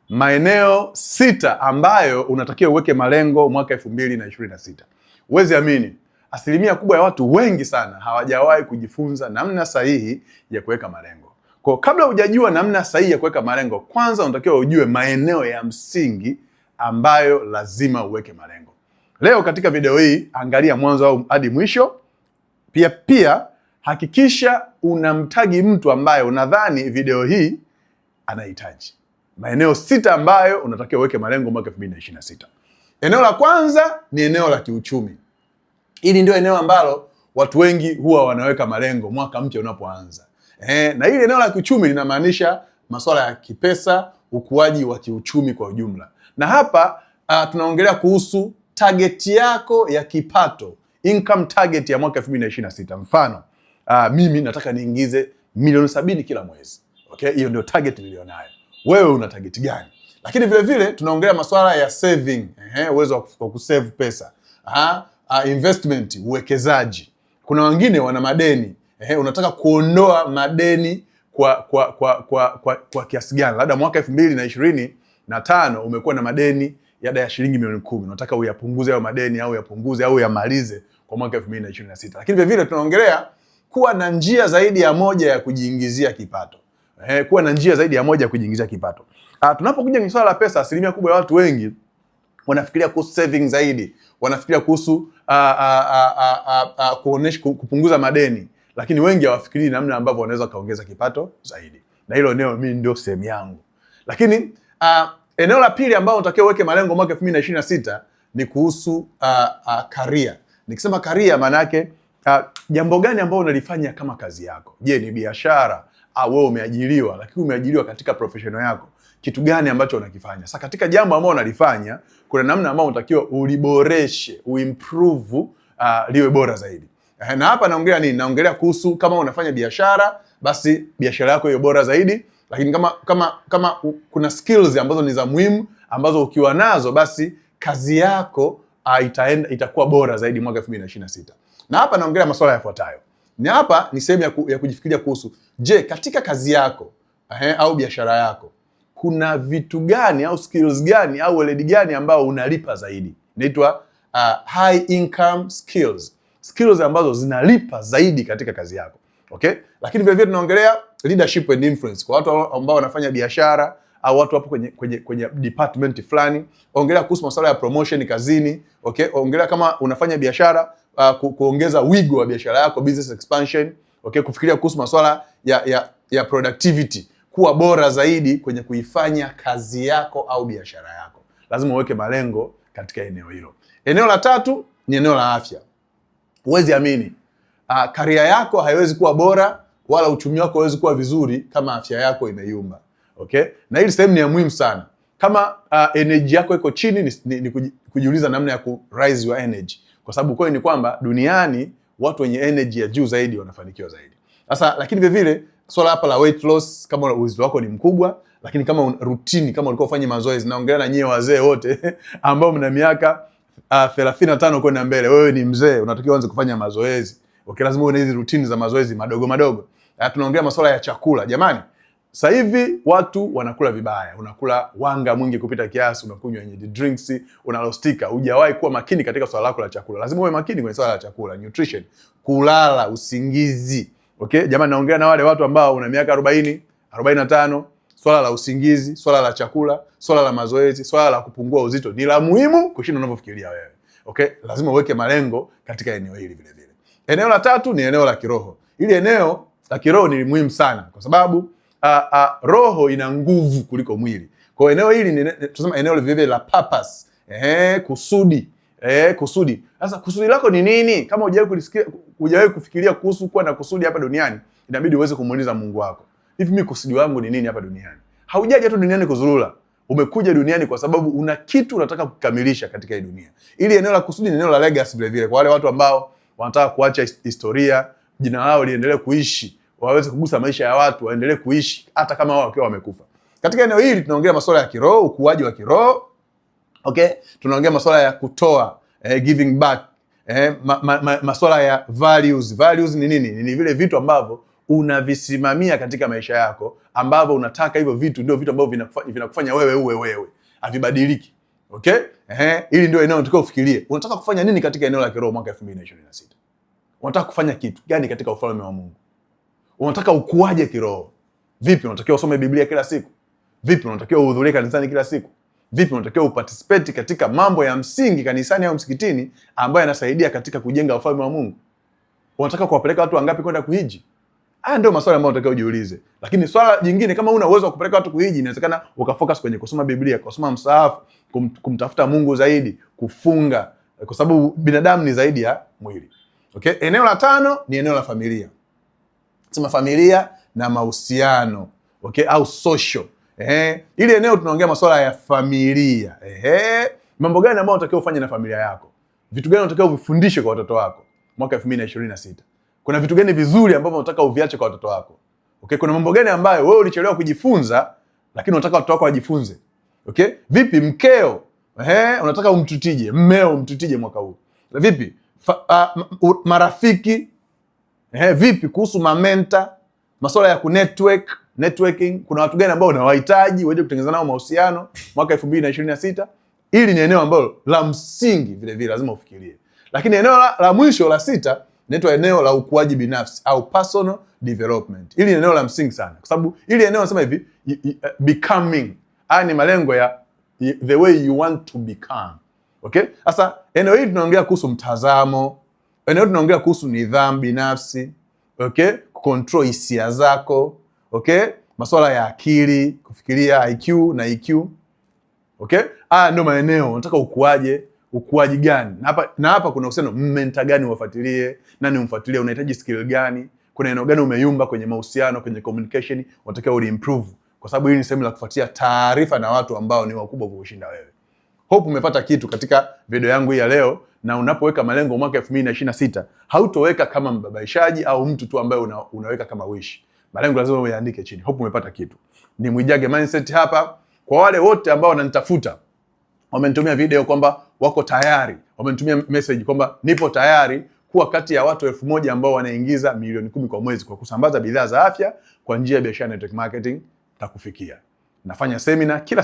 Maeneo 6 ambayo unatakiwa uweke malengo mwaka 2026. Huwezi amini, asilimia kubwa ya watu wengi sana hawajawahi kujifunza namna sahihi ya kuweka malengo. Kwa kabla hujajua namna sahihi ya kuweka malengo, kwanza unatakiwa ujue maeneo ya msingi ambayo lazima uweke malengo. Leo katika video hii angalia mwanzo hadi mwisho. Pia hakikisha unamtagi mtu ambaye unadhani video hii anahitaji. Maeneo 6 ambayo unatakiwa uweke malengo mwaka 2026. Eneo la kwanza ni eneo la kiuchumi. Hili ndio eneo ambalo watu wengi huwa wanaweka malengo mwaka mpya unapoanza. Na hili eneo la kiuchumi linamaanisha masuala ya kipesa, ukuaji wa kiuchumi kwa ujumla. Na hapa tunaongelea kuhusu target yako ya kipato, income target ya mwaka 2026. Mfano, mimi nataka niingize milioni 70 kila mwezi. Okay, hiyo ndio target nilionayo. Wewe una target gani? Lakini vile vile tunaongelea masuala ya saving, uwezo wa kusave pesa. Investment, uwekezaji. Kuna wengine wana madeni. Unataka kuondoa madeni kwa kiasi gani? Labda mwaka 2025 umekuwa na madeni ya shilingi milioni 10. Unataka uyapunguze hayo madeni au yapunguze au yamalize kwa mwaka 2026. Lakini vile vile tunaongelea kuwa na njia zaidi ya moja ya kujiingizia kipato. Kuwa na njia zaidi ya moja ya kujiingizia kipato. Tunapokuja kwenye swala la pesa, asilimia kubwa ya watu wengi wanafikiria kuhusu saving zaidi, wanafikiria kuhusu kupunguza madeni, lakini wengi hawafikirii namna ambavyo wanaweza kaongeza kipato zaidi. Na hilo eneo mimi ndio sehemu yangu. Lakini eneo la pili ambalo unatakiwa uweke malengo mwaka 2026 ni kuhusu career. Nikisema career maana yake jambo gani ambalo unalifanya kama kazi yako? Je, ni biashara au wewe umeajiriwa, lakini umeajiriwa katika professional yako? Kitu gani ambacho unakifanya? Sasa katika jambo ambalo unalifanya, kuna namna ambayo unatakiwa uliboreshe, uimprove liwe bora zaidi. Na hapa naongelea nini? Naongelea kuhusu kama unafanya biashara, basi biashara yako iwe bora zaidi. Lakini kama kuna skills ambazo ni za muhimu ambazo ukiwa nazo, basi kazi yako itakuwa bora zaidi mwaka 2026. Na hapa naongelea masuala yafuatayo. Hapa ni sehemu ya kujifikiria kuhusu, je, katika kazi yako au biashara yako kuna vitu gani au skills gani au weledi gani ambao unalipa zaidi? Inaitwa high income skills. Skills ambazo zinalipa zaidi katika kazi yako. Okay? Lakini vile vile tunaongelea leadership and influence. Kwa watu ambao wanafanya biashara au watu wapo kwenye department fulani, ongelea kuhusu masuala ya promotion kazini. Okay? Ongelea kama unafanya biashara, kuongeza wigo wa biashara yako, business expansion. Okay? Kufikiria kuhusu masuala ya productivity, kuwa bora zaidi kwenye kuifanya kazi yako au biashara yako. Lazima uweke malengo katika eneo hilo. Eneo la tatu ni eneo la afya. Huwezi amini, career yako haiwezi kuwa bora wala uchumi wako haiwezi kuwa vizuri kama afya yako imeyumba. Okay? Na hili sehemu ni ya muhimu sana. Kama energy yako iko chini, ni kujiuliza namna ya ku rise your energy. Kwa sababu kweli ni kwamba duniani watu wenye energy ya juu zaidi wanafanikiwa zaidi. Sasa lakini vile vile swala hapa la weight loss, kama uzito wako ni mkubwa, lakini kama routine, kama ulikuwa ufanye mazoezi, naongelea na nyie wazee wote ambao mna miaka 35 kwenda mbele, wewe ni mzee, unatakiwa uanze kufanya mazoezi. Okay, lazima uwe na hizi routine za mazoezi madogo madogo. Tunaongelea masuala ya chakula. Jamani, sasa hivi watu wanakula vibaya. Unakula wanga mwingi kupita kiasi, unakunywa energy drinks, unalostika. Hujawahi kuwa makini katika swala lako la chakula. Lazima uwe makini kwenye swala la chakula, nutrition, kulala, usingizi. Okay, jamani, naongea na wale watu ambao una miaka 40, 45, swala la usingizi, swala la chakula, swala la mazoezi, swala la kupungua uzito ni la muhimu kushinda unavyofikiria wewe. Okay, lazima uweke malengo katika eneo hili vile vile. Eneo la tatu ni eneo la kiroho. Hili eneo la kiroho ni muhimu sana kwa sababu roho ina nguvu kuliko mwili. Kwa eneo hili tunasema eneo vile vile la purpose, kusudi. Kusudi. Sasa kusudi lako ni nini? Kama hujawahi kufikiria kuhusu kuwa na kusudi hapa duniani, inabidi uweze kumuuliza Mungu wako. Hivi mimi kusudi wangu ni nini hapa duniani? Haujaje tu duniani kuzurura. Umekuja duniani kwa sababu una kitu unataka kukamilisha katika hii dunia. Ili eneo la kusudi ni eneo la legacy vile vile. Kwa wale watu ambao wanataka kuacha historia, jina lao liendelee kuishi, waweze kugusa maisha ya watu, waendelee kuishi hata kama wao wakiwa wamekufa. Katika eneo hili tunaongelea masuala ya kiroho, ukuaji wa kiroho. Okay? Tunaongea masuala ya kutoa, giving back, masuala ya values. Values ni nini? Ni vile vitu ambavyo unavisimamia katika maisha yako, ambavyo unataka hivyo vitu ndio vitu ambavyo vinakufanya wewe uwe wewe, havibadiliki. Okay? Hili ndio eneo unataka ufikirie. Unataka kufanya nini katika eneo la kiroho mwaka 2026? Unataka kufanya kitu gani katika ufalme wa Mungu? Unataka ukuaje kiroho? Vipi unatakiwa usome Biblia kila siku? Vipi unatakiwa uhudhurie kanisani kila siku? Vipi unatakiwa uparticipate katika mambo ya msingi kanisani au msikitini ambayo yanasaidia katika kujenga ufalme wa Mungu? Unataka kuwapeleka watu wangapi kwenda kuhiji? Haya ndio maswali ambayo unatakiwa ujiulize. Lakini swala jingine, kama una uwezo wa kupeleka watu kuhiji, inawezekana ukafocus kwenye kusoma Biblia, kusoma msahafu, kumtafuta Mungu zaidi, kufunga, kwa sababu binadamu ni zaidi ya mwili. Okay? Eneo la 5 ni eneo la familia. Sema familia na mahusiano. Okay? Au social. Ili eneo tunaongea masuala ya familia. Mambo gani ambayo unatakiwa ufanye na familia yako? Vitu gani unatakiwa uvifundishe kwa watoto wako mwaka 2026? Kuna vitu gani vizuri ambavyo unataka uviache kwa watoto wako? Okay? Kuna mambo gani ambayo wewe ulichelewa kujifunza lakini unataka watoto wako wajifunze? Okay? Vipi mkeo? Unataka umtutije, mmeo umtutije mwaka huu? Vipi marafiki? Vipi kuhusu mamenta, masuala ya networking, kuna watu gani ambao unawahitaji uende kutengeneza nao mahusiano mwaka 2026? Hili ni eneo ambalo la msingi vile vile lazima ufikirie. Lakini eneo la mwisho la 6 inaitwa eneo la ukuaji binafsi au personal development. Hili ni eneo la msingi sana, kwa sababu hili eneo nasema hivi becoming. Haya ni malengo ya the way you want to become. Okay? Sasa eneo hili tunaongea kuhusu mtazamo, eneo tunaongea kuhusu nidhamu binafsi, okay? Control hisia zako, okay? Masuala ya akili, kufikiria IQ na EQ. Okay? Ndio maeneo unataka ukuaji gani? Na hapa kuna uhusiano, mentor gani uwafuatilie, nani umfuatilie, unahitaji skill gani, kuna eneo gani umeyumba kwenye mahusiano, kwenye communication, unatakiwa uimprove, kwa sababu hii ni sehemu la kufuatia taarifa na watu ambao ni wakubwa kukushinda wewe. Hope umepata kitu katika video yangu hii ya leo, na unapoweka malengo mwaka 2026, hautoweka kama mbabaishaji au mtu tu ambaye unaweka kama wish. Malengo lazima uyaandike chini. Hope umepata kitu. Ni Mwijage Mindset hapa. Kwa wale wote ambao wananitafuta, wamenitumia video kwamba wako tayari, wamenitumia message kwamba nipo tayari kuwa kati ya watu 1000 ambao wanaingiza milioni 10 kwa mwezi kwa kusambaza bidhaa za afya kwa njia ya biashara network marketing, takufikia. Nafanya seminar kila